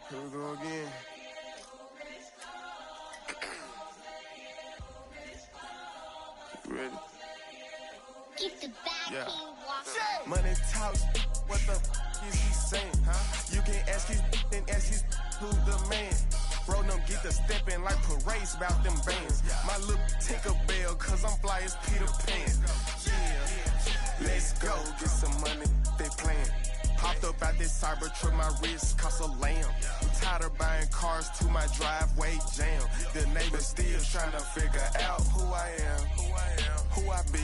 Here we go again. Ready? Get the back Money talks, what the is he saying? Huh? You can ask his and ask his who's the man. Bro, them get the stepping like parades about them bands. My little Tinkerbell, cause I'm fly as Peter Pan. Yeah, let's go, get some money, they playing. Hopped up out this cyber truck, my wrist cost a lamb. I'm tired of buying cars to my driveway jam. The neighbors still trying to figure out who I am, who I be.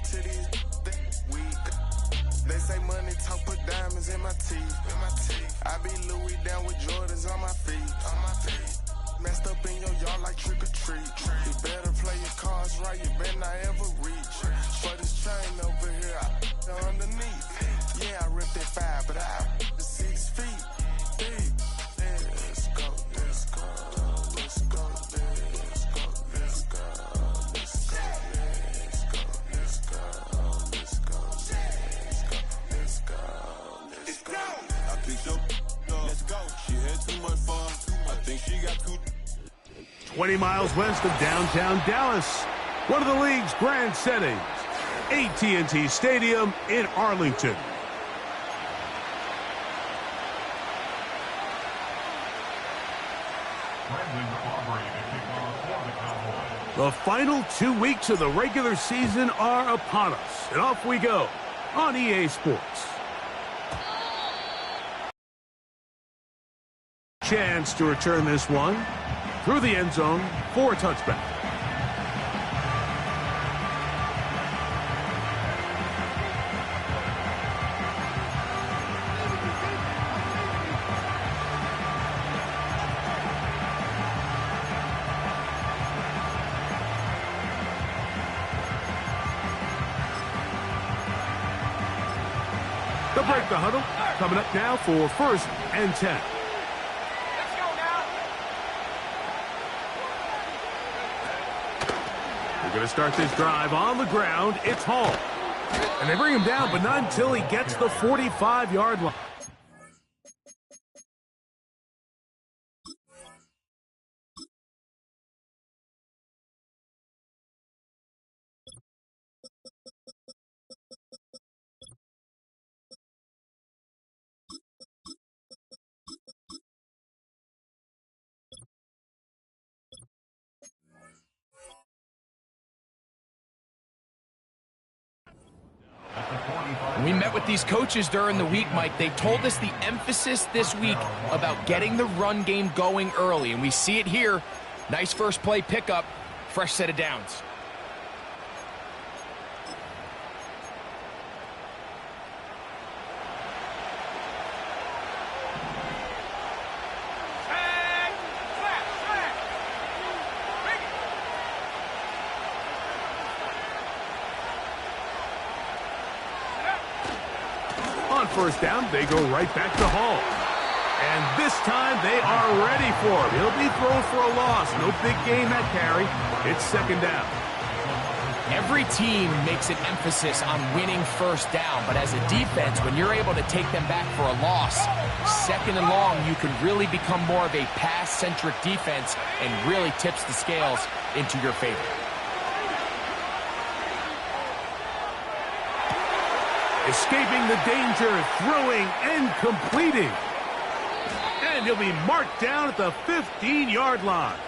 To these weak. They say money talk, put diamonds in my teeth. I be Louis down with Jordans on my feet. Messed up in your yard like trick or treat. You better play your cards right, you better not ever reach. For this train over here, I underneath. Yeah, I ripped that 5, but I 6 feet deep. Let's go, let's go, let's go, let's go, let's go, let's go, let's go, let's go, let's go, let's go, let's go. I think so. Let's go. She had too much fun. I think she got too. 20 miles west of downtown Dallas, one of the league's grand settings, AT&T Stadium in Arlington. The final 2 weeks of the regular season are upon us, and off we go on EA Sports. Chance to return this one through the end zone for a touchback. They'll break the huddle. Coming up now for 1st and 10. We're going to start this drive on the ground. It's Hall. And they bring him down, but not until he gets the 45-yard line. We met with these coaches during the week, Mike. They told us the emphasis this week about getting the run game going early, and we see it here. Nice first play pickup, fresh set of downs. On 1st down, they go right back to Hall. And this time, they are ready for him. He'll be thrown for a loss. No big gain that carry. It's 2nd down. Every team makes an emphasis on winning 1st down, but as a defense, when you're able to take them back for a loss, 2nd and long, you can really become more of a pass-centric defense and really tips the scales into your favor. Escaping the danger, throwing and completing. And he'll be marked down at the 15-yard line.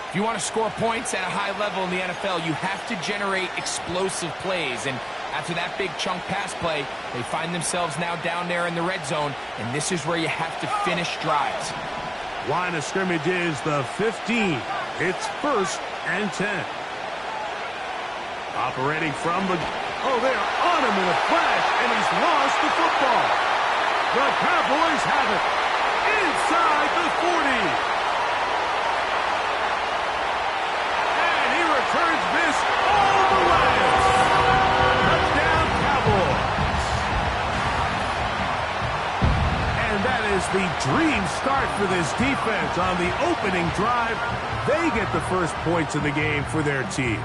If you want to score points at a high level in the NFL, you have to generate explosive plays. And after that big chunk pass play, they find themselves now down there in the red zone, and this is where you have to finish drives. Line of scrimmage is the 15. It's 1st and 10. Operating from the... Oh, they're on him in a flash, and he's lost the football. The Cowboys have it inside the 40. And he returns this all the way. Touchdown, Cowboys. And that is the dream start for this defense on the opening drive. They get the first points of the game for their team.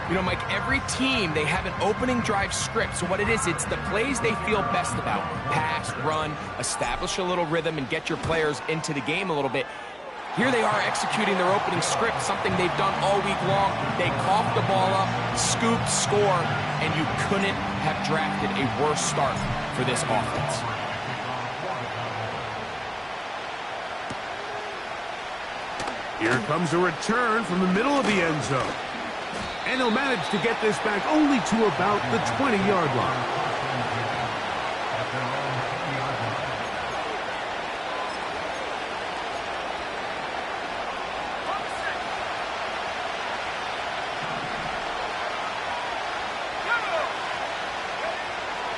You know, Mike, every team, they have an opening drive script. So what it is, it's the plays they feel best about. Pass, run, establish a little rhythm, and get your players into the game a little bit. Here they are executing their opening script, something they've done all week long. They cough the ball up, scoop, score, and you couldn't have drafted a worse start for this offense. Here comes a return from the middle of the end zone. And he'll manage to get this back only to about the 20-yard line.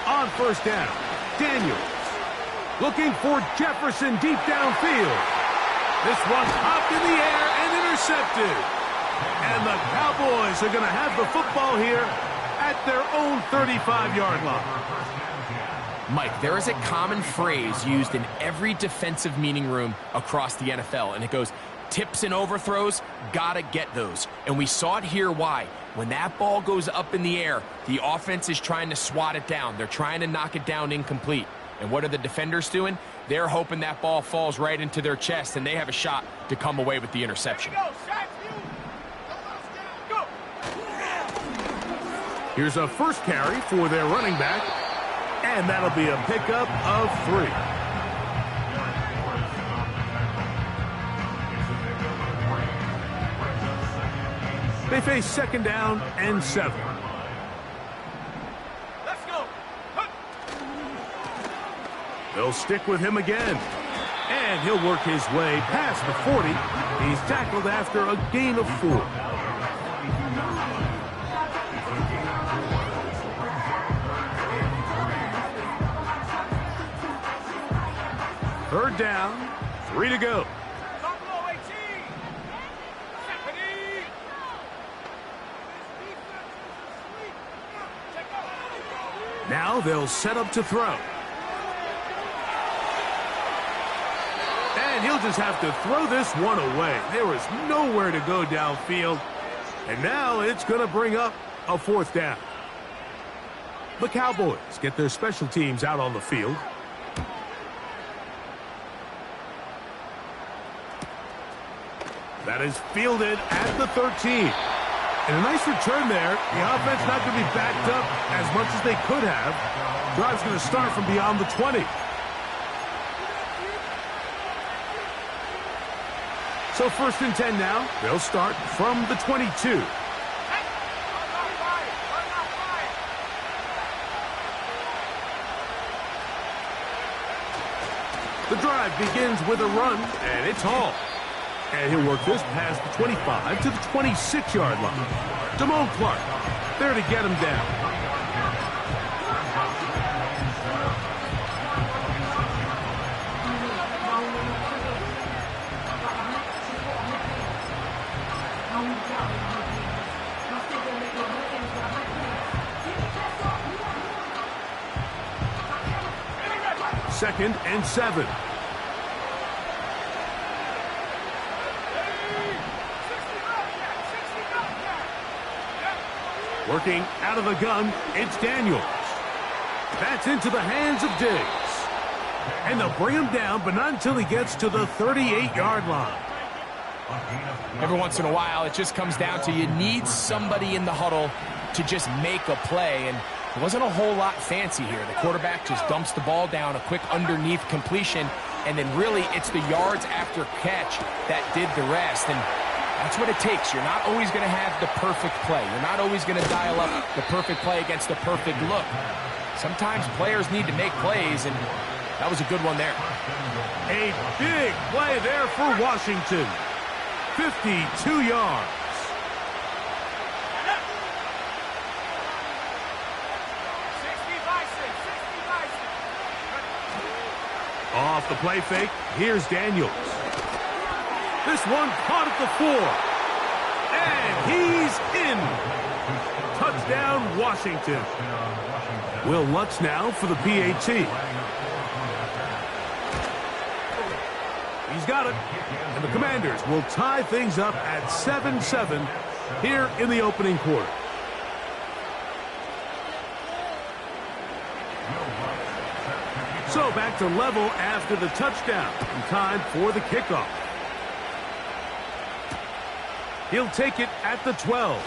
On first down, Daniels looking for Jefferson deep downfield. This one popped in the air and intercepted. And the Cowboys are going to have the football here at their own 35-yard line. Mike, there is a common phrase used in every defensive meeting room across the NFL, and it goes, tips and overthrows, gotta get those. And we saw it here. Why? When that ball goes up in the air, the offense is trying to swat it down. They're trying to knock it down incomplete. And what are the defenders doing? They're hoping that ball falls right into their chest, and they have a shot to come away with the interception. Here's a first carry for their running back, and that'll be a pickup of 3. They face second down and 7. Let's go. They'll stick with him again, and he'll work his way past the 40. He's tackled after a gain of 4. Third down, 3 to go. Now they'll set up to throw. And he'll just have to throw this one away. There is nowhere to go downfield. And now it's going to bring up a 4th down. The Cowboys get their special teams out on the field. That is fielded at the 13. And a nice return there. The offense not going to be backed up as much as they could have. Drive's going to start from beyond the 20. So 1st and 10 now. They'll start from the 22. The drive begins with a run, and it's Hall. And he'll work this past the 25 to the 26-yard line. Damone Clark there to get him down. Second and 7. Working out of the gun, it's Daniels. That's into the hands of Diggs. And they'll bring him down, but not until he gets to the 38-yard line. Every once in a while, it just comes down to you need somebody in the huddle to just make a play. And it wasn't a whole lot fancy here. The quarterback just dumps the ball down, a quick underneath completion, and then really it's the yards after catch that did the rest. And that's what it takes. You're not always going to have the perfect play. You're not always going to dial up the perfect play against the perfect look. Sometimes players need to make plays, and that was a good one there. A big play there for Washington. 52 yards. Off the play fake, here's Daniels. This one caught at the 4. And he's in. Touchdown, Washington. Will Lutz now for the PAT. He's got it. And the Commanders will tie things up at 7-7 here in the opening quarter. So back to level after the touchdown. And time for the kickoff. He'll take it at the 12.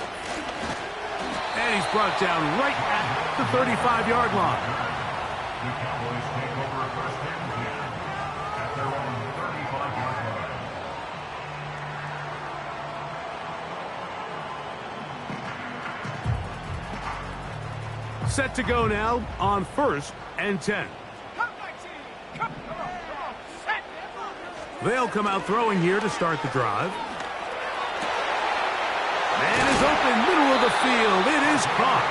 And he's brought down right at the 35-yard line. The Cowboys take over first down here at their own 35-yard line. Set to go now on 1st and 10. They'll come out throwing here to start the drive. Man is open, middle of the field. It is caught.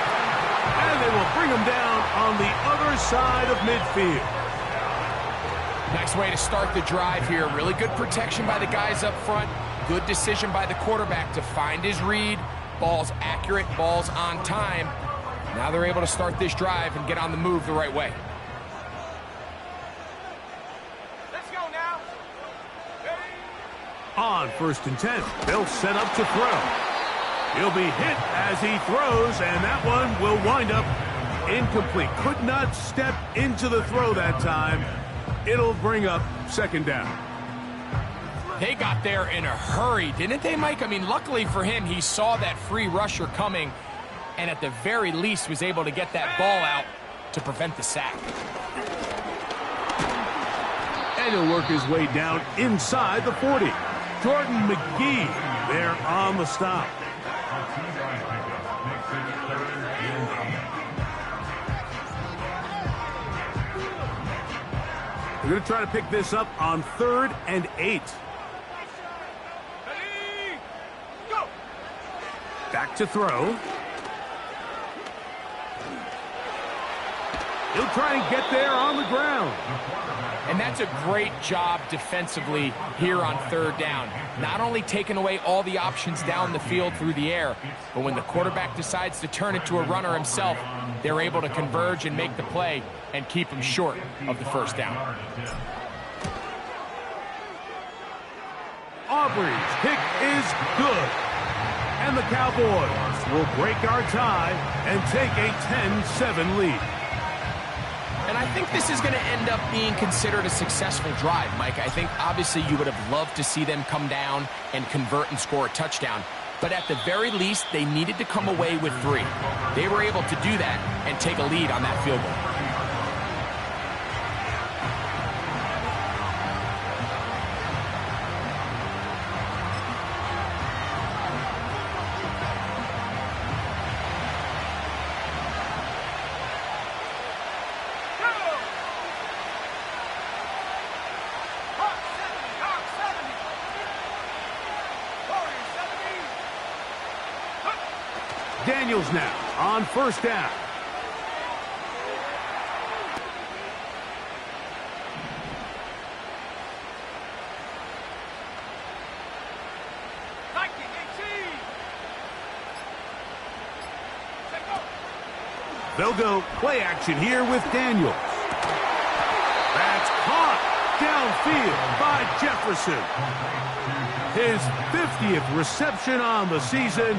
And they will bring him down on the other side of midfield. Nice way to start the drive here. Really good protection by the guys up front. Good decision by the quarterback to find his read. Ball's accurate, ball's on time. Now they're able to start this drive and get on the move the right way. Let's go now. On 1st and 10, they'll set up to throw. He'll be hit as he throws, and that one will wind up incomplete. Could not step into the throw that time. It'll bring up 2nd down. They got there in a hurry, didn't they, Mike? I mean, luckily for him, he saw that free rusher coming, and at the very least was able to get that ball out to prevent the sack. And he'll work his way down inside the 40. Jordan McGee there on the stop. We're going to try to pick this up on 3rd and 8. Back to throw. He'll try and get there on the ground. And that's a great job defensively here on 3rd down. Not only taking away all the options down the field through the air, but when the quarterback decides to turn it to a runner himself, they're able to converge and make the play and keep him short of the 1st down. Aubrey's kick is good. And the Cowboys will break our tie and take a 10-7 lead. And I think this is going to end up being considered a successful drive, Mike. I think obviously you would have loved to see them come down and convert and score a touchdown. But at the very least, they needed to come away with 3. They were able to do that and take a lead on that field goal. Daniels now on 1st down. They'll go play action here with Daniels. That's caught downfield by Jefferson. His 50th reception on the season,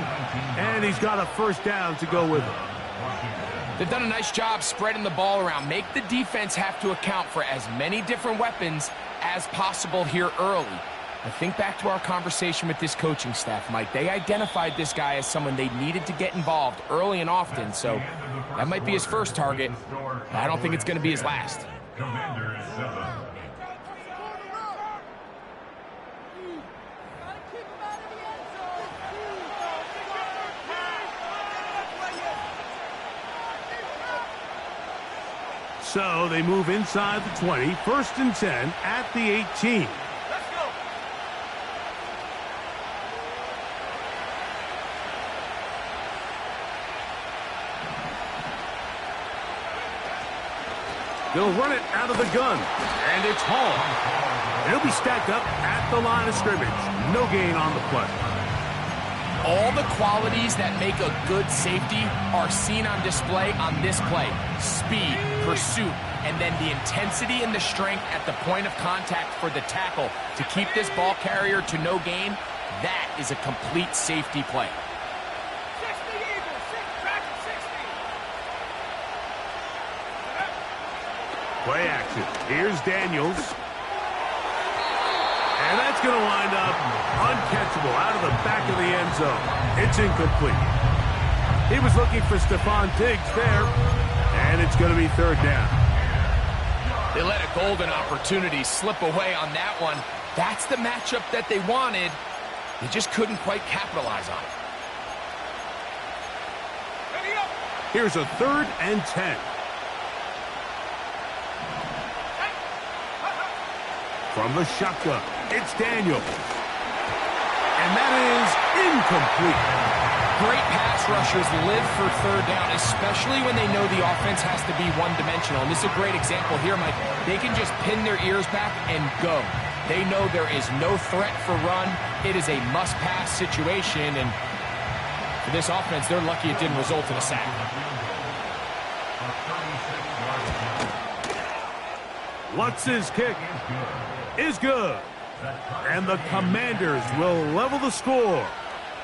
and he's got a 1st down to go with him. They've done a nice job spreading the ball around. Make the defense have to account for as many different weapons as possible here early. I think back to our conversation with this coaching staff, Mike. They identified this guy as someone they needed to get involved early and often, so that might be his first target. I don't think it's going to be his last. Commanders 7. So they move inside the 20, 1st and 10 at the 18. Let's go. They'll run it out of the gun, and it's Hall. He'll be stacked up at the line of scrimmage. No gain on the play. All the qualities that make a good safety are seen on display on this play. Speed, pursuit, and then the intensity and the strength at the point of contact for the tackle to keep this ball carrier to no gain. That is a complete safety play. 60 Eagles, 6, back at 60. Play action. Here's Daniels. And that's going to wind up uncatchable out of the back of the end zone. It's incomplete. He was looking for Stephon Diggs there, and it's going to be third down. They let a golden opportunity slip away on that one. That's the matchup that they wanted. They just couldn't quite capitalize on it. Here's a 3rd and 10. From the shotgun, it's Daniels. And that is incomplete. Great pass rushers live for third down, especially when they know the offense has to be one-dimensional. And this is a great example here, Mike. They can just pin their ears back and go. They know there is no threat for run. It is a must-pass situation, and for this offense, they're lucky it didn't result in a sack. Lutz's kick is good. And the Commanders will level the score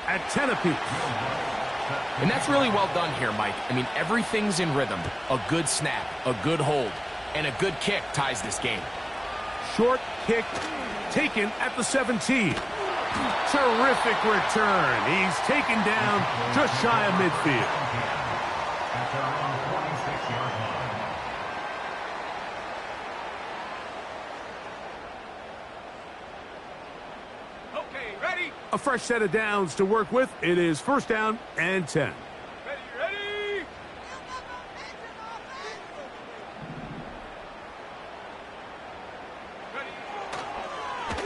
at 10 apiece. And that's really well done here, Mike. I mean, everything's in rhythm. A good snap, a good hold, and a good kick ties this game. Short kick taken at the 17. Terrific return. He's taken down just shy of midfield. A fresh set of downs to work with. It is 1st down and 10. Ready.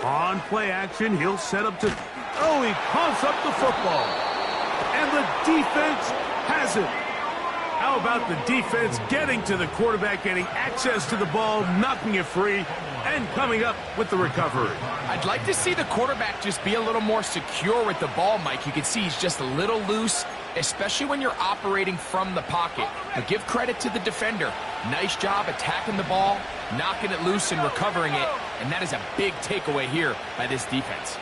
On play action, he'll set up to... Oh, he coughs up the football. And the defense has it. How about the defense getting to the quarterback, getting access to the ball, knocking it free, and coming up with the recovery? I'd like to see the quarterback just be a little more secure with the ball, Mike. You can see he's just a little loose, especially when you're operating from the pocket. But give credit to the defender. Nice job attacking the ball, knocking it loose and recovering it, and that is a big takeaway here by this defense.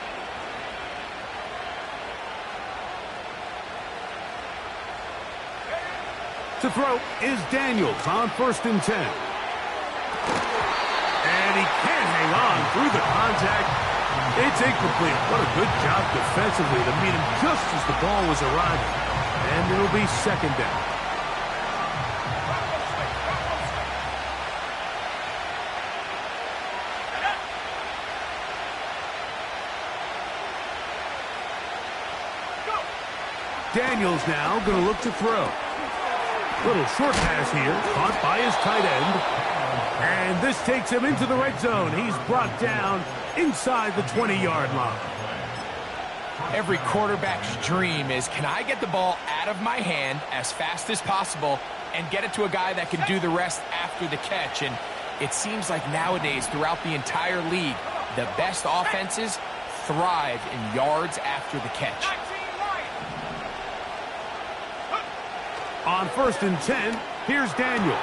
To throw is Daniels on 1st and 10. And he can't hang on through the contact. It's incomplete. What a good job defensively to meet him just as the ball was arriving. And it'll be 2nd down. Daniels now going to look to throw. Little short pass here, caught by his tight end. And this takes him into the red zone. He's brought down inside the 20-yard line. Every quarterback's dream is, can I get the ball out of my hand as fast as possible and get it to a guy that can do the rest after the catch? And it seems like nowadays, throughout the entire league, the best offenses thrive in yards after the catch. On 1st and 10, here's Daniels.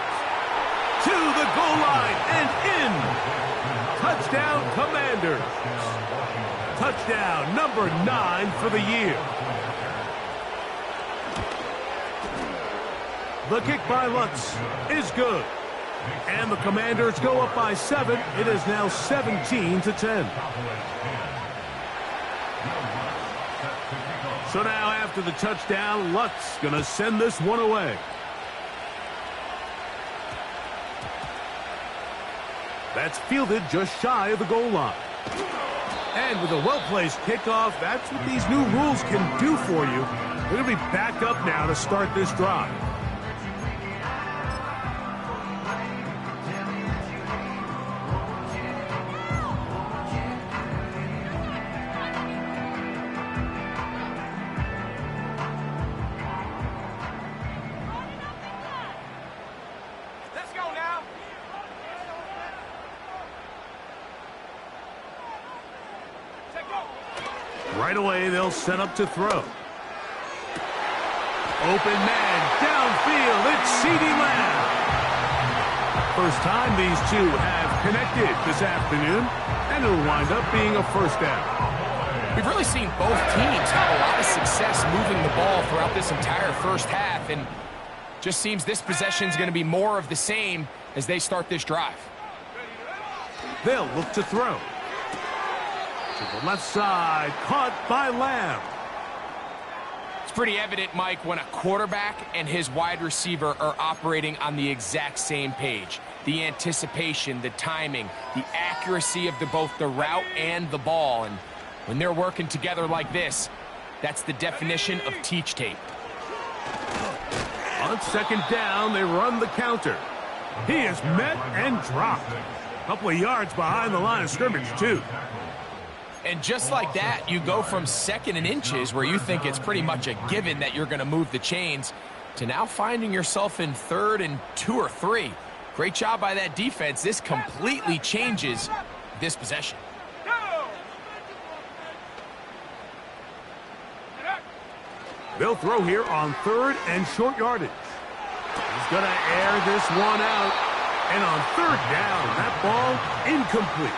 To the goal line and in. Touchdown, Commanders. Touchdown number 9 for the year. The kick by Lutz is good. And the Commanders go up by 7. It is now 17-10. So now after the touchdown, Lutz going to send this one away. That's fielded just shy of the goal line. And with a well-placed kickoff, that's what these new rules can do for you. They're going to be back up now to start this drive. Right away, they'll set up to throw. Open man, downfield, it's CeeDee Lamb. First time these two have connected this afternoon, and it'll wind up being a 1st down. We've really seen both teams have a lot of success moving the ball throughout this entire first half, and just seems this possession is going to be more of the same as they start this drive. They'll look to throw. To the left side, caught by Lamb. It's pretty evident, Mike, when a quarterback and his wide receiver are operating on the exact same page. The anticipation, the timing, the accuracy of both the route and the ball. And when they're working together like this, that's the definition of teach tape. On second down, they run the counter. He is met and dropped. A couple of yards behind the line of scrimmage, too. And just like that, you go from second and inches, where you think it's pretty much a given that you're going to move the chains, to now finding yourself in 3rd and 2 or 3. Great job by that defense. This completely changes this possession. They'll throw here on 3rd and short yardage. He's going to air this one out. And on 3rd down, that ball incomplete.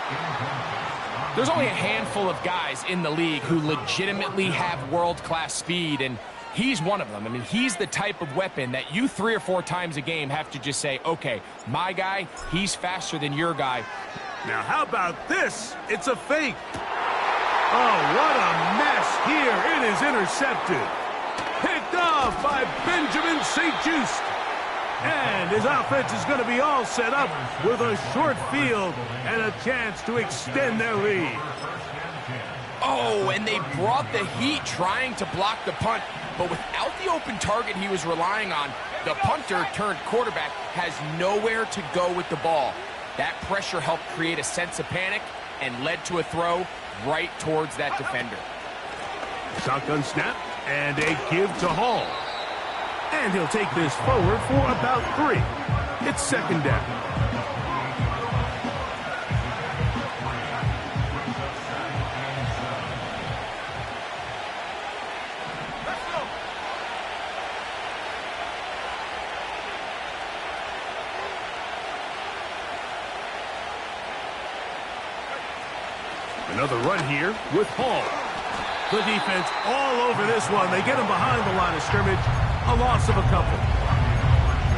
There's only a handful of guys in the league who legitimately have world-class speed, and he's one of them. I mean, he's the type of weapon that you 3 or 4 times a game have to just say, okay, my guy, he's faster than your guy. Now, how about this? It's a fake. Oh, what a mess here. It is intercepted. Picked off by Benjamin St-Juste. And his offense is going to be all set up with a short field and a chance to extend their lead. Oh, and they brought the heat trying to block the punt, but without the open target he was relying on, the punter turned quarterback has nowhere to go with the ball. That pressure helped create a sense of panic and led to a throw right towards that defender. Shotgun snap and a give to Hall. And he'll take this forward for about 3. It's second down. Another run here with Hall. The defense all over this one. They get him behind the line of scrimmage. A loss of a couple.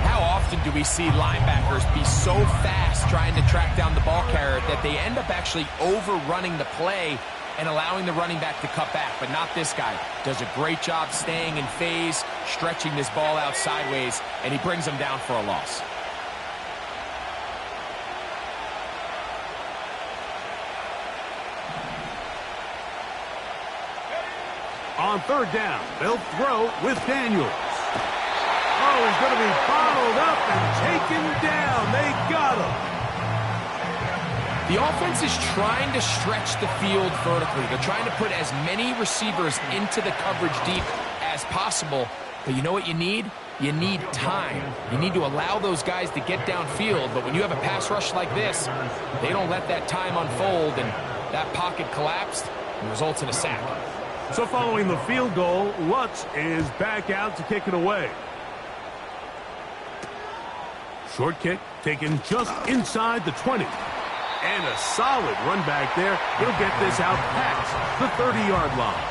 How often do we see linebackers be so fast trying to track down the ball carrier that they end up actually overrunning the play and allowing the running back to cut back? But not this guy. Does a great job staying in phase, stretching this ball out sideways, and he brings them down for a loss. On 3rd down, they'll throw with Daniels. Oh, he's going to be bottled up and taken down. They got him. The offense is trying to stretch the field vertically. They're trying to put as many receivers into the coverage deep as possible. But you know what you need? You need time. You need to allow those guys to get downfield. But when you have a pass rush like this, they don't let that time unfold, and that pocket collapsed and results in a sack. So following the field goal, Lutz is back out to kick it away. Short kick taken just inside the 20. And a solid run back there. He'll get this out past the 30-yard line.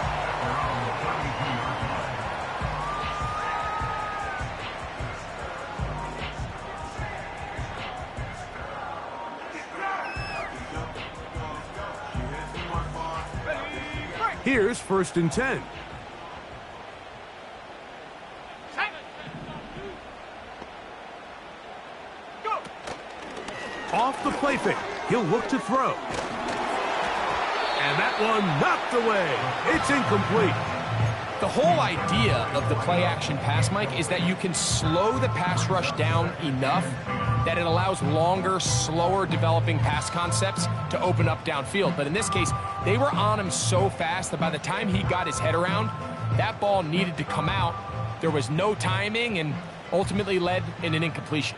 Here's 1st and 10. Off the play fake. He'll look to throw. And that one knocked away. It's incomplete. The whole idea of the play-action pass, Mike, is that you can slow the pass rush down enough that it allows longer, slower developing pass concepts to open up downfield. But in this case, they were on him so fast that by the time he got his head around, that ball needed to come out. There was no timing and ultimately led in an incompletion.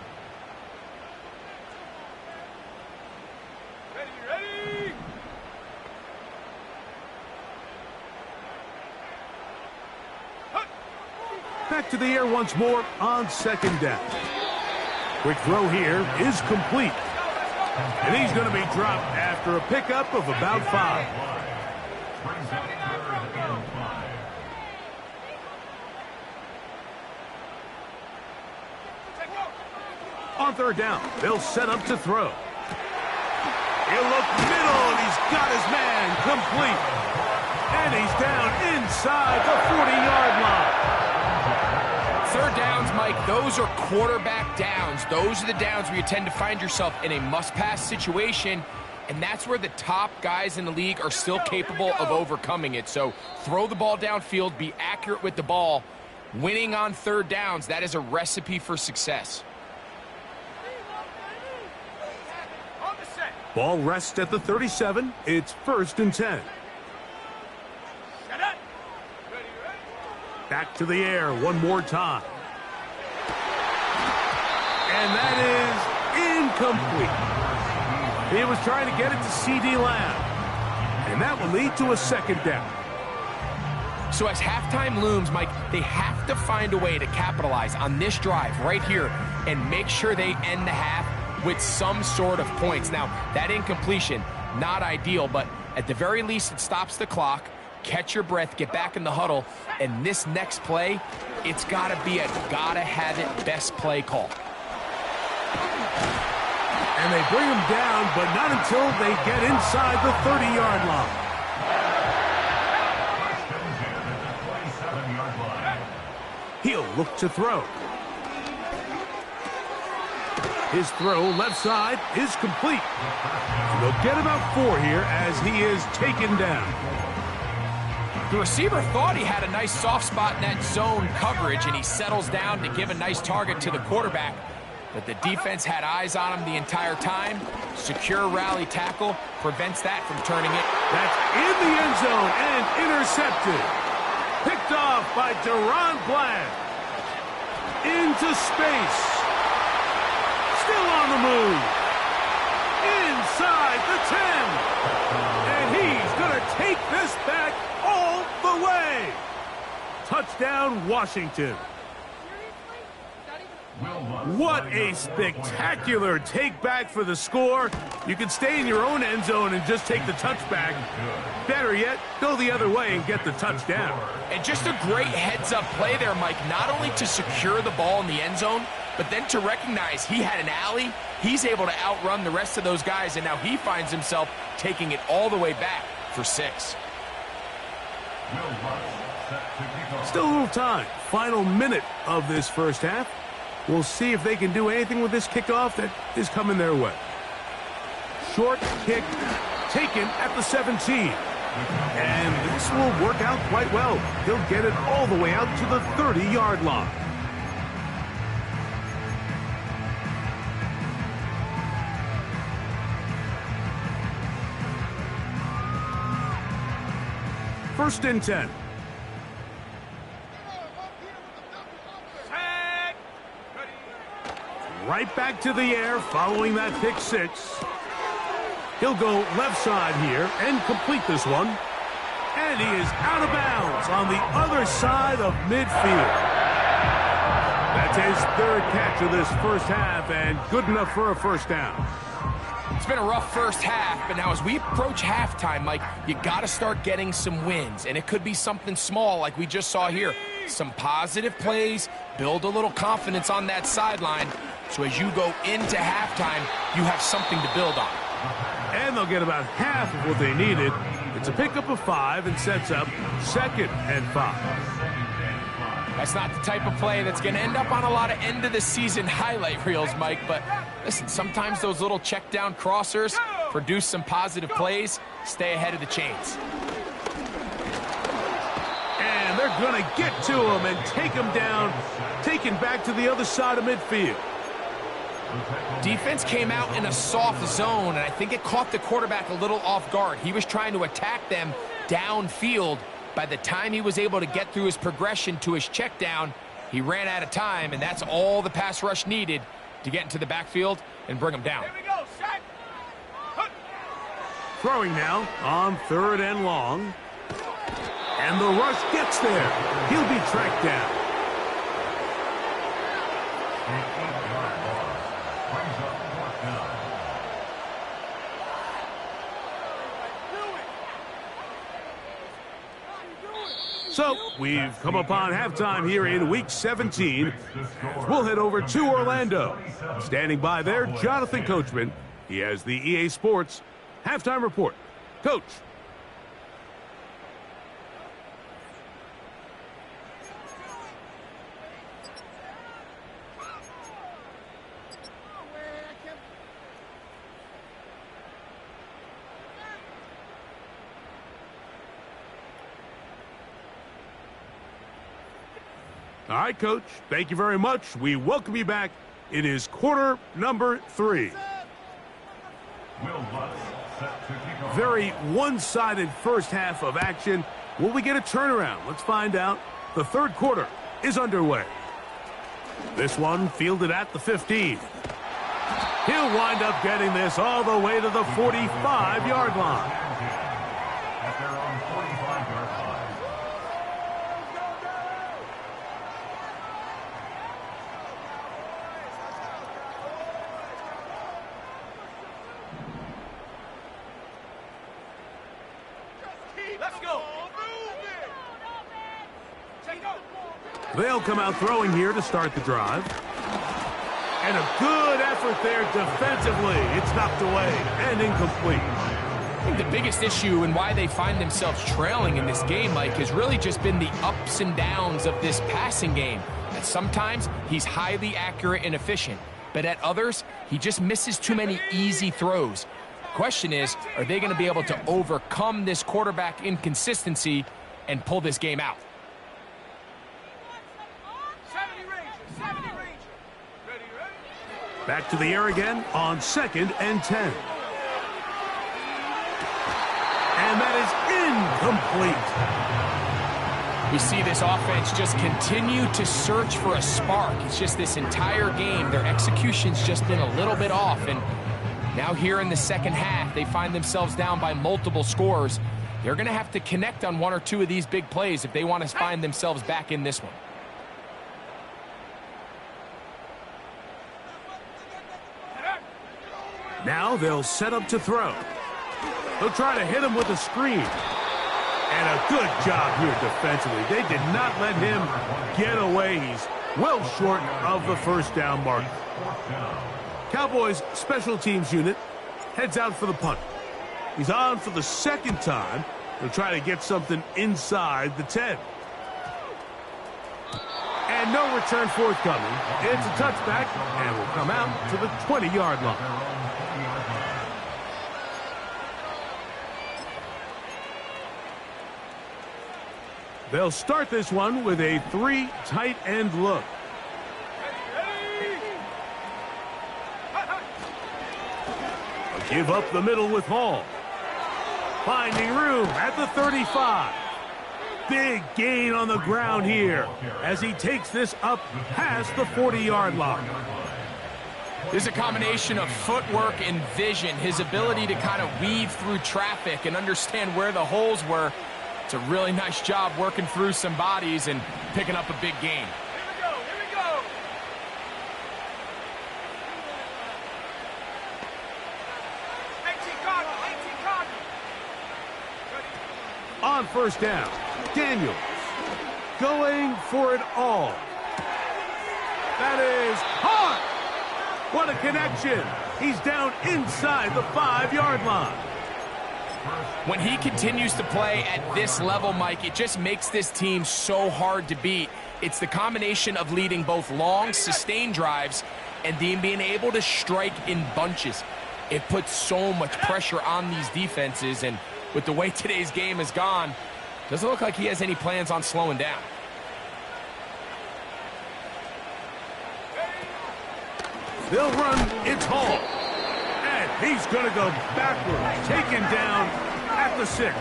Back to the air once more on 2nd down. Quick throw here is complete. And he's going to be dropped after a pickup of about 5. On third down, they'll set up to throw. He'll look middle, and he's got his man complete. And he's down inside the 40-yard line. Third downs, Mike, those are quarterback downs. Those are the downs where you tend to find yourself in a must-pass situation, and that's where the top guys in the league are still capable of overcoming it. So throw the ball downfield, be accurate with the ball. Winning on third downs, that is a recipe for success. Ball rests at the 37. It's 1st and 10. Back to the air one more time. And that is incomplete. He was trying to get it to C.D. Lamb. And that will lead to a 2nd down. So as halftime looms, Mike, they have to find a way to capitalize on this drive right here and make sure they end the half with some sort of points. Now, that incompletion, not ideal, but at the very least it stops the clock. Catch your breath, get back in the huddle, and this next play, it's got to be a gotta-have-it best play call. And they bring him down, but not until they get inside the 30-yard line. He'll look to throw. His throw left side is complete. And they'll get about 4 here as he is taken down. The receiver thought he had a nice soft spot in that zone coverage, and he settles down to give a nice target to the quarterback. But the defense had eyes on him the entire time. Secure rally tackle prevents that from turning it. That's in the end zone and intercepted. Picked off by Deron Bland. Into space. Still on the move. Inside the 10. And he's going to take this back all the way. Touchdown, Washington. What a spectacular take back for the score. You can stay in your own end zone and just take the touchback. Better yet, go the other way and get the touchdown. And just a great heads-up play there, Mike, not only to secure the ball in the end zone, but then to recognize he had an alley. He's able to outrun the rest of those guys, and now he finds himself taking it all the way back for 6. Still a little time. Final minute of this first half. We'll see if they can do anything with this kickoff that is coming their way. Short kick taken at the 17. And this will work out quite well. He'll get it all the way out to the 30-yard line. First and 10. Right back to the air following that pick 6. He'll go left side here and complete this one. And he is out of bounds on the other side of midfield. That's his 3rd catch of this first half and good enough for a 1st down. It's been a rough first half, but now as we approach halftime, Mike, you got to start getting some wins. And it could be something small like we just saw here. Some positive plays, build a little confidence on that sideline. So as you go into halftime, you have something to build on. And they'll get about half of what they needed. It's a pickup of 5 and sets up 2nd and 5. That's not the type of play that's going to end up on a lot of end-of-the-season highlight reels, Mike. But listen, sometimes those little check-down crossers produce some positive plays. Stay ahead of the chains. And they're going to get to him and take him down, taken back to the other side of midfield. Defense came out in a soft zone, and I think it caught the quarterback a little off guard. He was trying to attack them downfield. By the time he was able to get through his progression to his check down, he ran out of time, and that's all the pass rush needed to get into the backfield and bring him down. Throwing now on 3rd and long. And the rush gets there. He'll be tracked down. So, we've come upon halftime here in Week 17. We'll head over to Orlando. Standing by there, Jonathan Coachman. He has the EA Sports halftime report. Coach. All right, Coach. Thank you very much. We welcome you back. It is quarter number 3. Very one-sided first half of action. Will we get a turnaround? Let's find out. The third quarter is underway. This one fielded at the 15. He'll wind up getting this all the way to the 45-yard line. At their own 45-yard line. They'll come out throwing here to start the drive. And a good effort there defensively. It's knocked away and incomplete. I think the biggest issue and why they find themselves trailing in this game, Mike, has really just been the ups and downs of this passing game. At sometimes, he's highly accurate and efficient. But at others, he just misses too many easy throws. Question is, are they going to be able to overcome this quarterback inconsistency and pull this game out? Back to the air again on 2nd and 10. And that is incomplete. We see this offense just continue to search for a spark. It's just this entire game, their execution's just been a little bit off. And now here in the second half, they find themselves down by multiple scores. They're going to have to connect on one or two of these big plays if they want to find themselves back in this one. Now they'll set up to throw. They'll try to hit him with a screen. And a good job here defensively. They did not let him get away. He's well short of the first down mark. Cowboys special teams unit heads out for the punt. He's on for the second time. They'll try to get something inside the 10. And no return forthcoming. It's a touchback and will come out to the 20-yard line. They'll start this one with a 3 tight end look. Give up the middle with Hall. Finding room at the 35. Big gain on the ground here as he takes this up past the 40-yard line. There's a combination of footwork and vision, his ability to kind of weave through traffic and understand where the holes were. It's a really nice job working through some bodies and picking up a big gain. Here we go. On first down, Daniels going for it all. That is hard. What a connection. He's down inside the 5-yard line. When he continues to play at this level, Mike, it just makes this team so hard to beat. It's the combination of leading both long, sustained drives and then being able to strike in bunches. It puts so much pressure on these defenses, and with the way today's game has gone, doesn't look like he has any plans on slowing down. They'll run, it's Hall. And he's going to go backwards, taken down at the 6.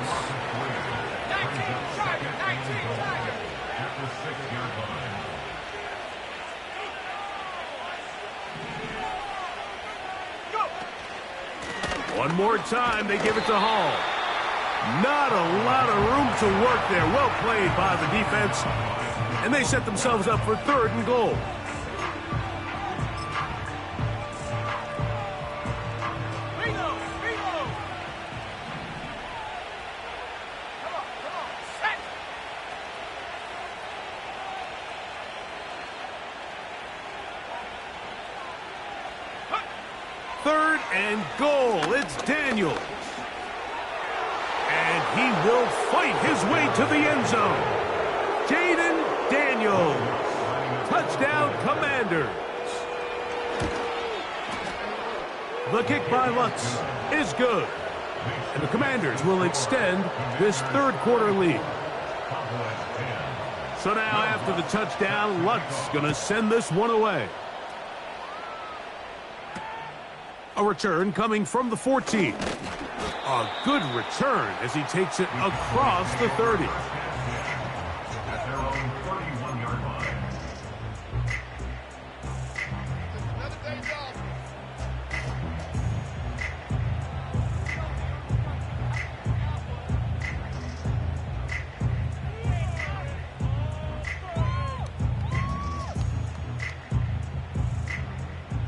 One more time, they give it to Hall. Not a lot of room to work there. Well played by the defense. And they set themselves up for 3rd and goal. and goal. It's Daniels. And he will fight his way to the end zone. Jaden Daniels. Touchdown, Commanders. The kick by Lutz is good. And the Commanders will extend this third quarter lead. So now after the touchdown, Lutz going to send this one away. A return coming from the 14. A good return as he takes it across the 30. At their own 31-yard line.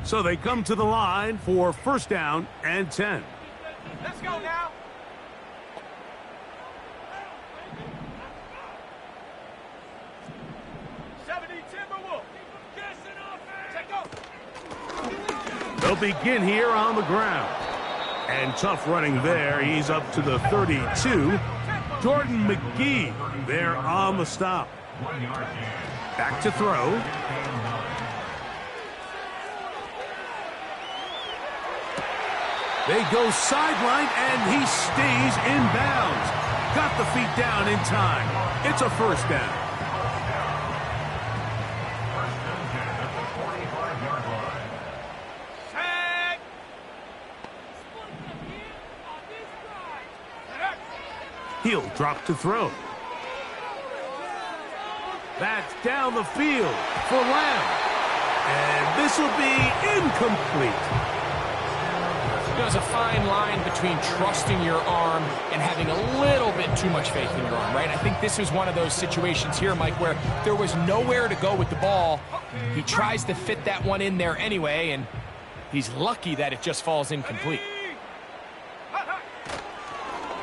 So they come to the line for first down and 10. Let's go now. They'll begin here on the ground. And tough running there. He's up to the 32. Jordan McGee there on the stop. Back to throw. They go sideline, and he stays in bounds. Got the feet down in time. It's a first down. He'll drop to throw. That's down the field for Lamb. And this will be incomplete. There's a fine line between trusting your arm and having a little bit too much faith in your arm, right? I think this is one of those situations here, Mike, where there was nowhere to go with the ball. He tries to fit that one in there anyway, and he's lucky that it just falls incomplete.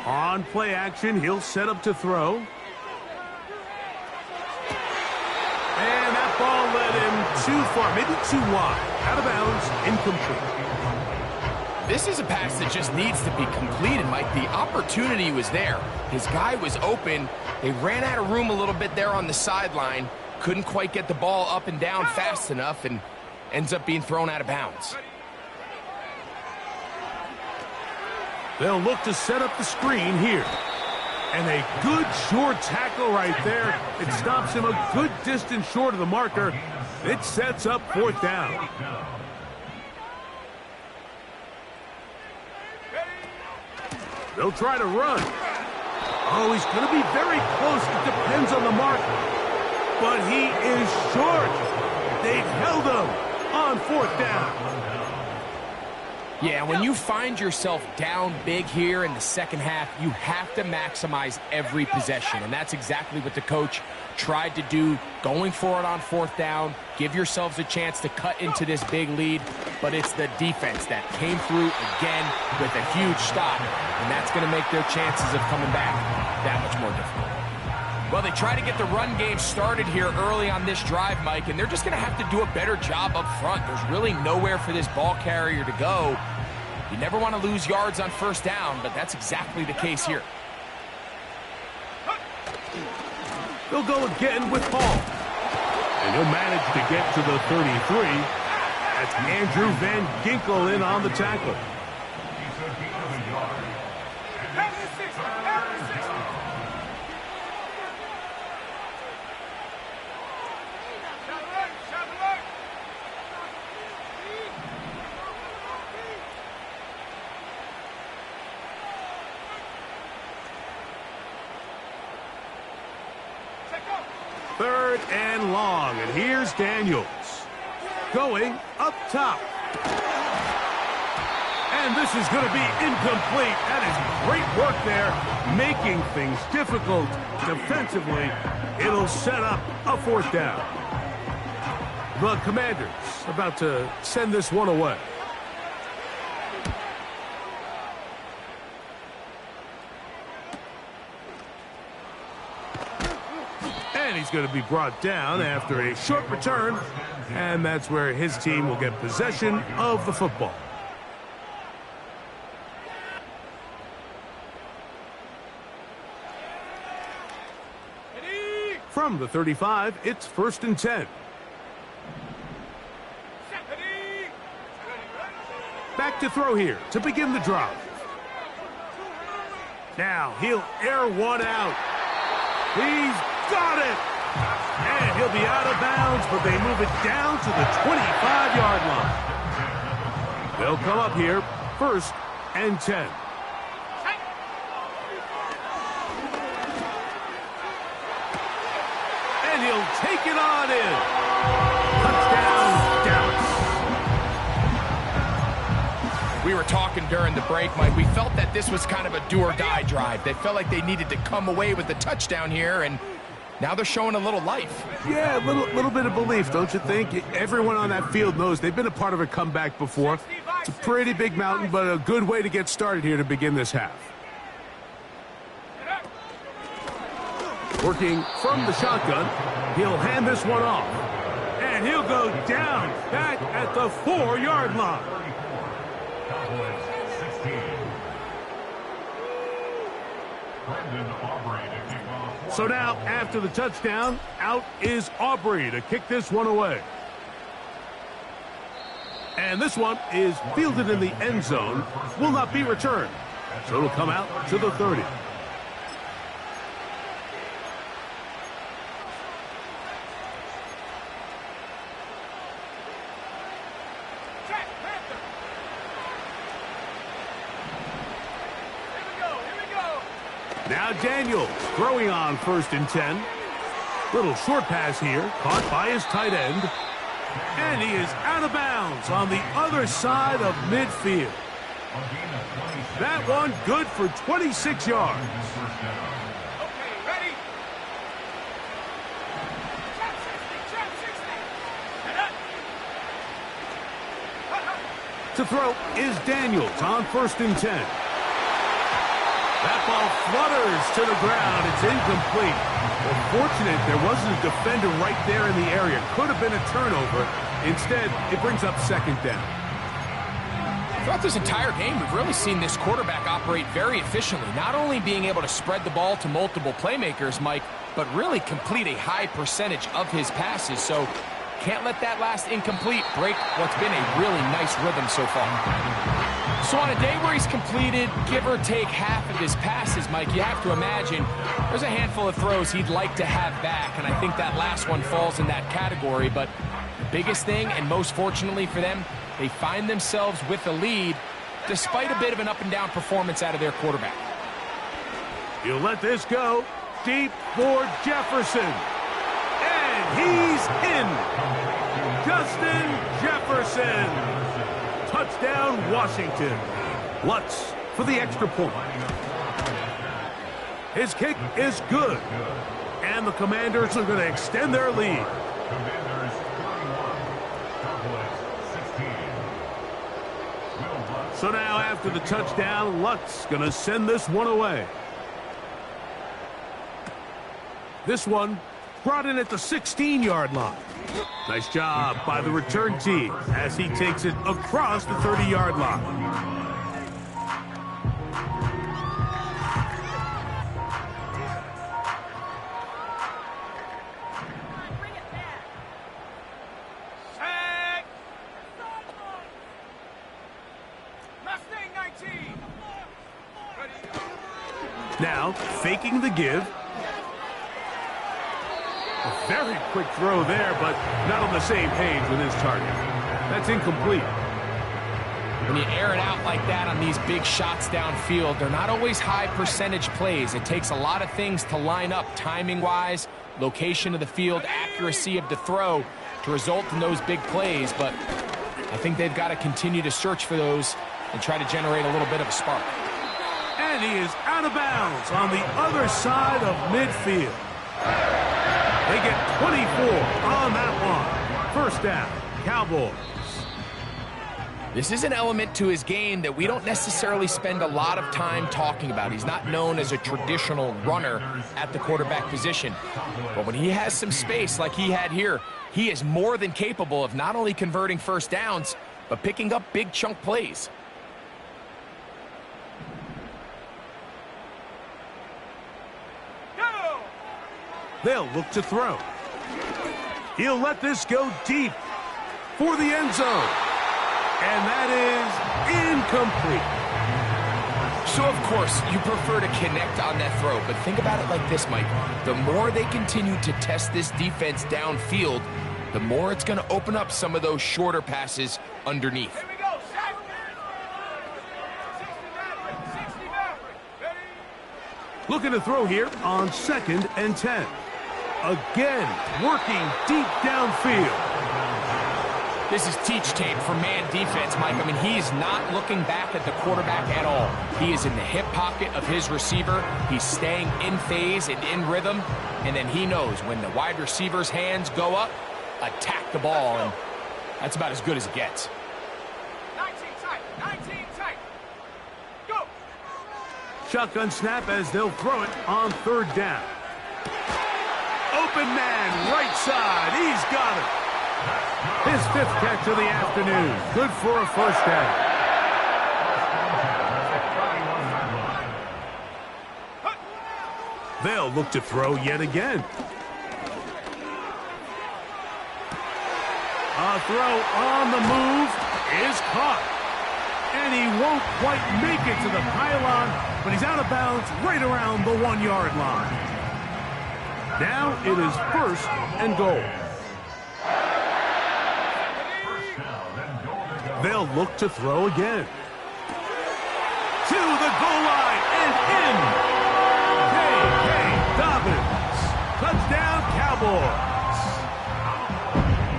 On play action, he'll set up to throw. And that ball led him too far, maybe too wide. Out of bounds, incomplete. This is a pass that just needs to be completed, Mike. The opportunity was there. His guy was open. They ran out of room a little bit there on the sideline. Couldn't quite get the ball up and down fast enough and ends up being thrown out of bounds. They'll look to set up the screen here. And a good short tackle right there. It stops him a good distance short of the marker. It sets up fourth down. They'll try to run. Oh, he's going to be very close. It depends on the mark. But he is short. They've held him on fourth down. Yeah, when you find yourself down big here in the second half, you have to maximize every possession. And that's exactly what the coach tried to do, going for it on fourth down. Give yourselves a chance to cut into this big lead. But it's the defense that came through again with a huge stop. And that's going to make their chances of coming back that much more difficult. Well, they try to get the run game started here early on this drive, Mike, and they're just going to have to do a better job up front. There's really nowhere for this ball carrier to go. You never want to lose yards on first down, but that's exactly the case here. They'll go again with Paul. And he'll manage to get to the 33. That's Andrew Van Ginkel in on the tackle. Third and long, and here's Daniels going up top. And this is going to be incomplete. That is great work there, making things difficult defensively. It'll set up a fourth down. The Commanders about to send this one away. And he's going to be brought down after a short return. And that's where his team will get possession of the football. From the 35, it's 1st and 10. Back to throw here to begin the drive. Now he'll air one out. He's got it. And he'll be out of bounds, but they move it down to the 25-yard line. They'll come up here, 1st and 10. And he'll take it on in. Touchdown, Dallas. We were talking during the break, Mike. We felt that this was kind of a do-or-die drive. They felt like they needed to come away with the touchdown here, and now they're showing a little life. Yeah, a little bit of belief, don't you think? Everyone on that field knows they've been a part of a comeback before. It's a pretty big mountain, but a good way to get started here to begin this half. Working from the shotgun, he'll hand this one off. And he'll go down back at the 4-yard line. So now, after the touchdown, out is Aubrey to kick this one away. And this one is fielded in the end zone, will not be returned. So it'll come out to the 30. Now Daniels throwing on 1st and 10. Little short pass here, caught by his tight end. And he is out of bounds on the other side of midfield. That one good for 26 yards. To throw is Daniels on 1st and 10. That ball flutters to the ground. It's incomplete. Well, fortunate there wasn't a defender right there in the area. Could have been a turnover. Instead, it brings up 2nd down. Throughout this entire game, we've really seen this quarterback operate very efficiently. Not only being able to spread the ball to multiple playmakers, Mike, but really complete a high percentage of his passes. So can't let that last incomplete break what's been a really nice rhythm so far. So on a day where he's completed, give or take half of his passes, Mike, you have to imagine there's a handful of throws he'd like to have back, and I think that last one falls in that category. But the biggest thing, and most fortunately for them, they find themselves with a lead despite a bit of an up-and-down performance out of their quarterback. He'll let this go deep for Jefferson. And he's in. Justin Jefferson. Touchdown, Washington. Lutz for the extra point. His kick is good. And the Commanders are going to extend their lead. So now after the touchdown, Lutz going to send this one away. This one brought in at the 16-yard line. Nice job by the return team as he takes it across the 30-yard line. Now, faking the give. A very quick throw there, but not on the same page with his target. That's incomplete. When you air it out like that on these big shots downfield, they're not always high percentage plays. It takes a lot of things to line up timing-wise, location of the field, accuracy of the throw to result in those big plays. But I think they've got to continue to search for those and try to generate a little bit of a spark. And he is out of bounds on the other side of midfield. They get 24 on that one. 1st down, Cowboys. This is an element to his game that we don't necessarily spend a lot of time talking about. He's not known as a traditional runner at the quarterback position. But when he has some space like he had here, he is more than capable of not only converting 1st downs, but picking up big chunk plays. They'll look to throw. He'll let this go deep for the end zone. And that is incomplete. So, of course, you prefer to connect on that throw, but think about it like this, Mike. The more they continue to test this defense downfield, the more it's going to open up some of those shorter passes underneath. Looking to throw here on 2nd and 10. Again, working deep downfield. This is teach tape for man defense, Mike. I mean, he's not looking back at the quarterback at all. He is in the hip pocket of his receiver. He's staying in phase and in rhythm. And then he knows when the wide receiver's hands go up, attack the ball. And that's about as good as it gets. 19 tight. Go! Shotgun snap as they'll throw it on 3rd down. Open man, right side. He's got it. His 5th catch of the afternoon. Good for a first down. They'll look to throw yet again. A throw on the move is caught. And he won't quite make it to the pylon, but he's out of bounds right around the 1-yard line. Now it is 1st and goal. They'll look to throw again. To the goal line and in. K.K. Dobbins. Touchdown, Cowboys.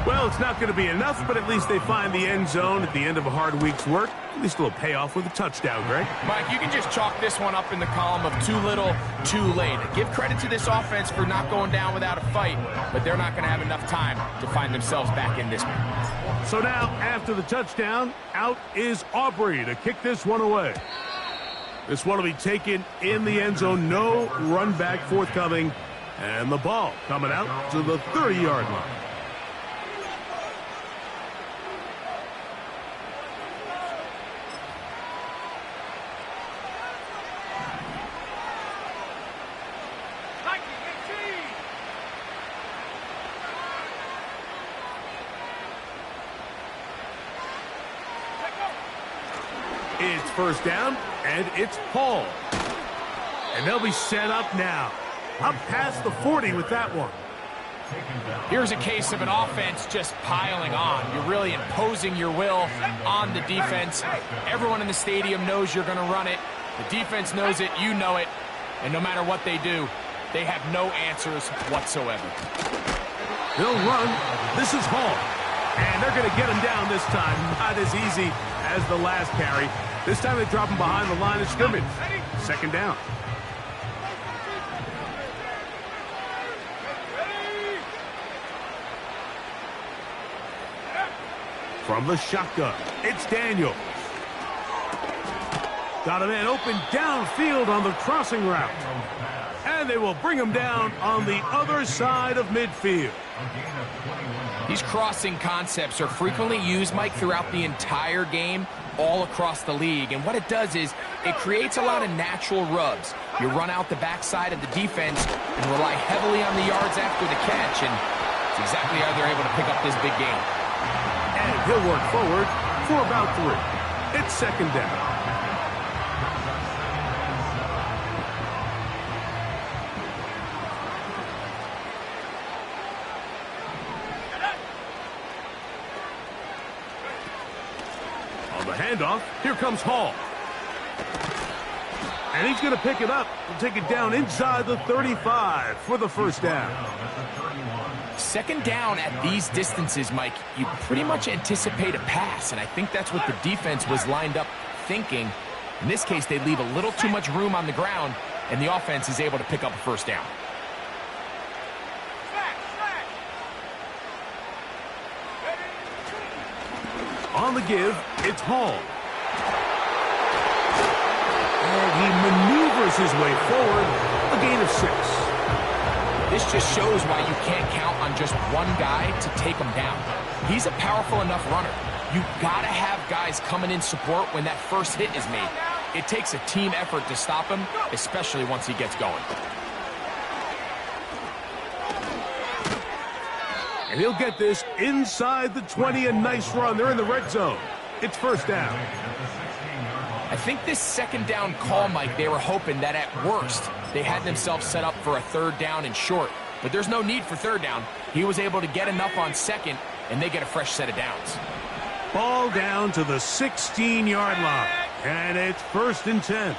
Well, it's not going to be enough, but at least they find the end zone at the end of a hard week's work. At least a little payoff with a touchdown, Greg. Mike, you can just chalk this one up in the column of too little, too late. Give credit to this offense for not going down without a fight, but they're not going to have enough time to find themselves back in this one. So now, after the touchdown, out is Aubrey to kick this one away. This one will be taken in the end zone. No run back forthcoming. And the ball coming out to the 30-yard line. It's first down, and it's Paul. And they'll be set up now. Up past the 40 with that one. Here's a case of an offense just piling on. You're really imposing your will on the defense. Everyone in the stadium knows you're going to run it. The defense knows it, you know it. And no matter what they do, they have no answers whatsoever. They'll run. This is Hall. And they're going to get him down this time. Not as easy as the last carry. This time they drop him behind the line of scrimmage. 2nd down. From the shotgun, it's Daniel. Got a man open downfield on the crossing route. And they will bring him down on the other side of midfield. These crossing concepts are frequently used, Mike, throughout the entire game, all across the league. And what it does is it creates a lot of natural rubs. You run out the backside of the defense and rely heavily on the yards after the catch. And it's exactly how they're able to pick up this big game. And he'll work forward for about 3. It's 2nd down. Handoff. Here comes Hall. And he's going to pick it up and take it down inside the 35 for the first down. 2nd down at these distances, Mike, you pretty much anticipate a pass, and I think that's what the defense was lined up thinking. In this case, they leave a little too much room on the ground, and the offense is able to pick up a first down. On the give, it's Hall. And he maneuvers his way forward, a gain of 6. This just shows why you can't count on just one guy to take him down. He's a powerful enough runner. You've got to have guys coming in support when that first hit is made. It takes a team effort to stop him, especially once he gets going. And he'll get this inside the 20. A nice run. They're in the red zone. It's first down. I think this second down call, Mike, they were hoping that at worst they had themselves set up for a third down and short. But there's no need for third down. He was able to get enough on second, and they get a fresh set of downs. Ball down to the 16-yard line. And it's first and 10.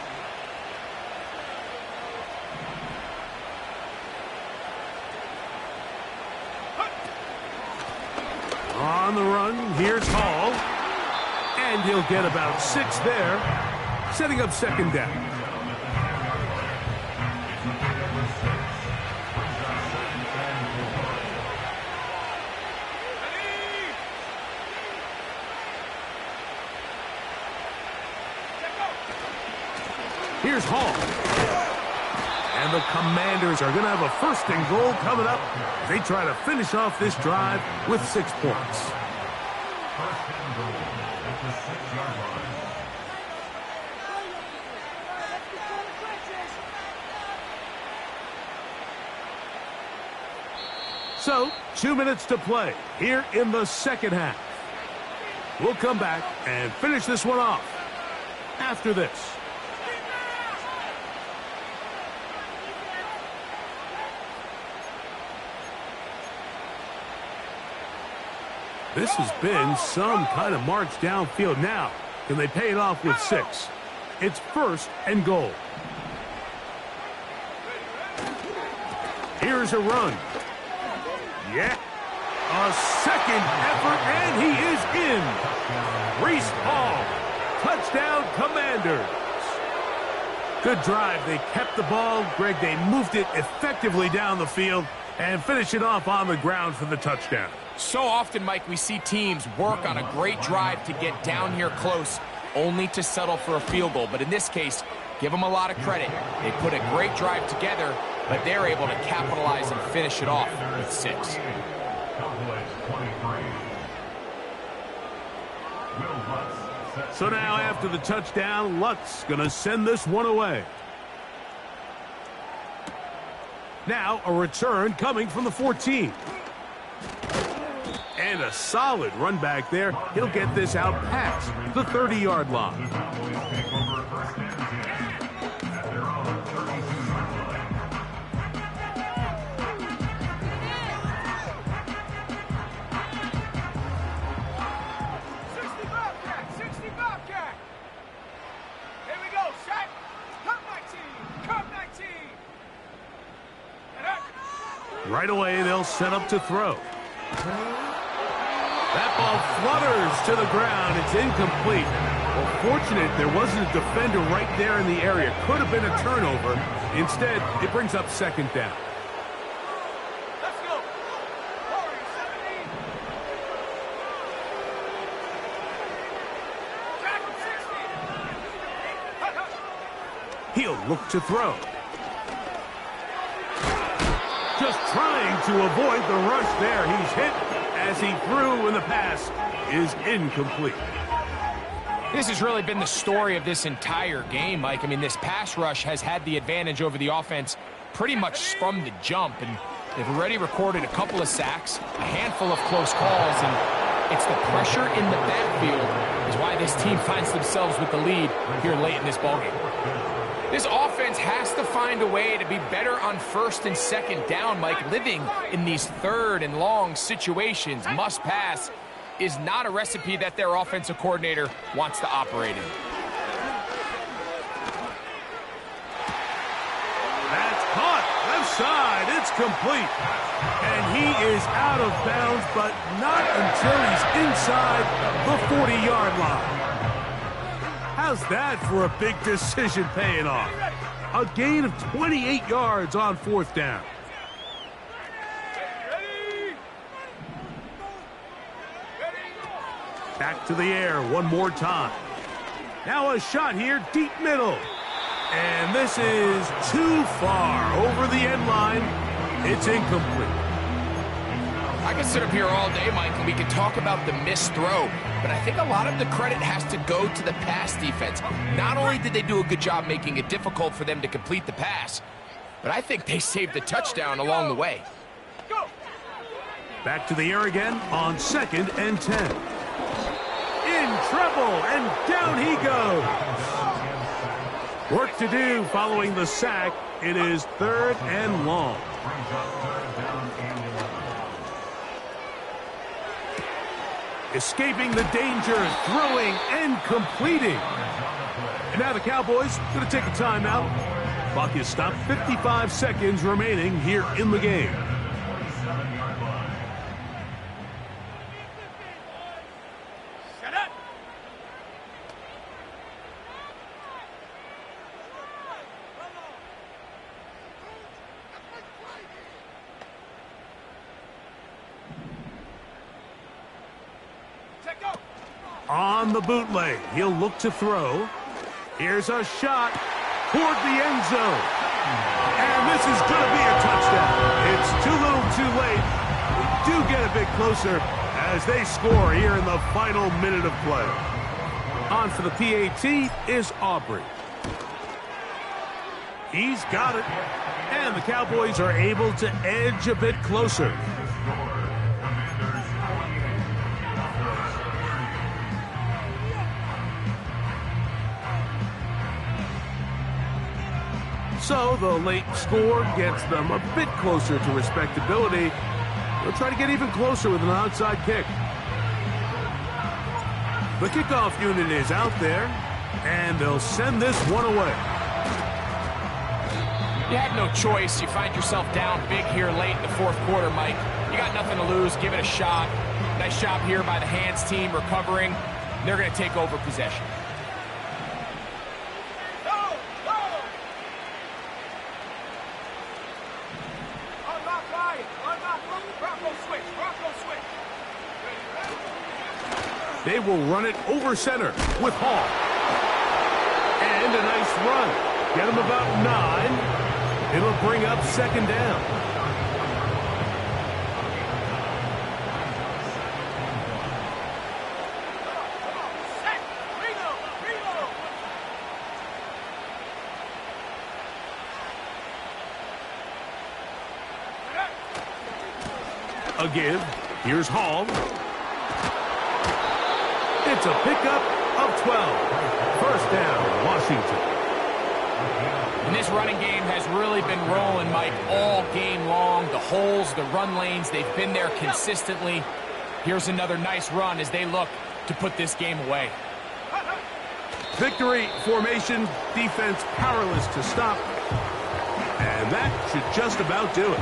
On the run, here's Hall. And he'll get about 6 there, setting up second down. Here's Hall. And the Commanders are going to have a first and goal coming up as they try to finish off this drive with 6 points. First and goal at the 6-yard line. So, 2 minutes to play here in the second half. We'll come back and finish this one off after this. This has been some kind of march downfield. Now, can they pay it off with 6? It's first and goal. Here's a run. Yeah. A second effort, and he is in. Reese Hall. Touchdown, Commanders. Good drive. They kept the ball. Greg, they moved it effectively down the field and finish it off on the ground for the touchdown. So often, Mike, we see teams work on a great drive to get down here close, only to settle for a field goal. But in this case, give them a lot of credit. They put a great drive together, but they're able to capitalize and finish it off with 6. So now after the touchdown, Lutz going to send this one away. Now a return coming from the 14. And a solid run back there. He'll get this out past the 30-yard line. Right away, they'll set up to throw. That ball flutters to the ground. It's incomplete. Well, fortunate there wasn't a defender right there in the area. Could have been a turnover. Instead, it brings up second down. Let's go. He'll look to throw. Just trying to avoid the rush there. He's hit as he threw, and the pass is incomplete. This has really been the story of this entire game, Mike. I mean, this pass rush has had the advantage over the offense pretty much from the jump, and they've already recorded a couple of sacks, a handful of close calls, and it's the pressure in the backfield is why this team finds themselves with the lead here late in this ballgame. This offense has to find a way to be better on first and second down, Mike. Living in these third and long situations, must pass, is not a recipe that their offensive coordinator wants to operate in. That's caught. Left side. It's complete. And he is out of bounds, but not until he's inside the 40-yard line. How's that for a big decision paying off? A gain of 28 yards on fourth down. Back to the air one more time. Now a shot here, deep middle. And this is too far over the end line. It's incomplete. I could sit up here all day, Mike, and we could talk about the missed throw, but I think a lot of the credit has to go to the pass defense. Not only did they do a good job making it difficult for them to complete the pass, but I think they saved the touchdown along the way. Go. Back to the air again on 2nd and 10. In trouble, and down he goes. Work to do following the sack. It is 3rd and long. Escaping the danger, throwing and completing. And now the Cowboys going to take a timeout. Clock is stopped, 55 seconds remaining here in the game. Shut up. On the bootleg, he'll look to throw. Here's a shot toward the end zone. And this is going to be a touchdown. It's too little too late. We do get a bit closer as they score here in the final minute of play. On for the PAT is Aubrey. He's got it. And the Cowboys are able to edge a bit closer. So the late score gets them a bit closer to respectability. They'll try to get even closer with an outside kick. The kickoff unit is out there, and they'll send this one away. You had no choice. You find yourself down big here late in the 4th quarter, Mike. You got nothing to lose. Give it a shot. Nice job here by the hands team recovering. They're going to take over possession. They will run it over center with Hall. And a nice run. Get him about 9. It'll bring up 2nd down. A give. Here's Hall. It's a pickup of 12. 1st down, Washington. And this running game has really been rolling, Mike, all game long. The holes, the run lanes, they've been there consistently. Here's another nice run as they look to put this game away. Victory formation, defense powerless to stop. And that should just about do it.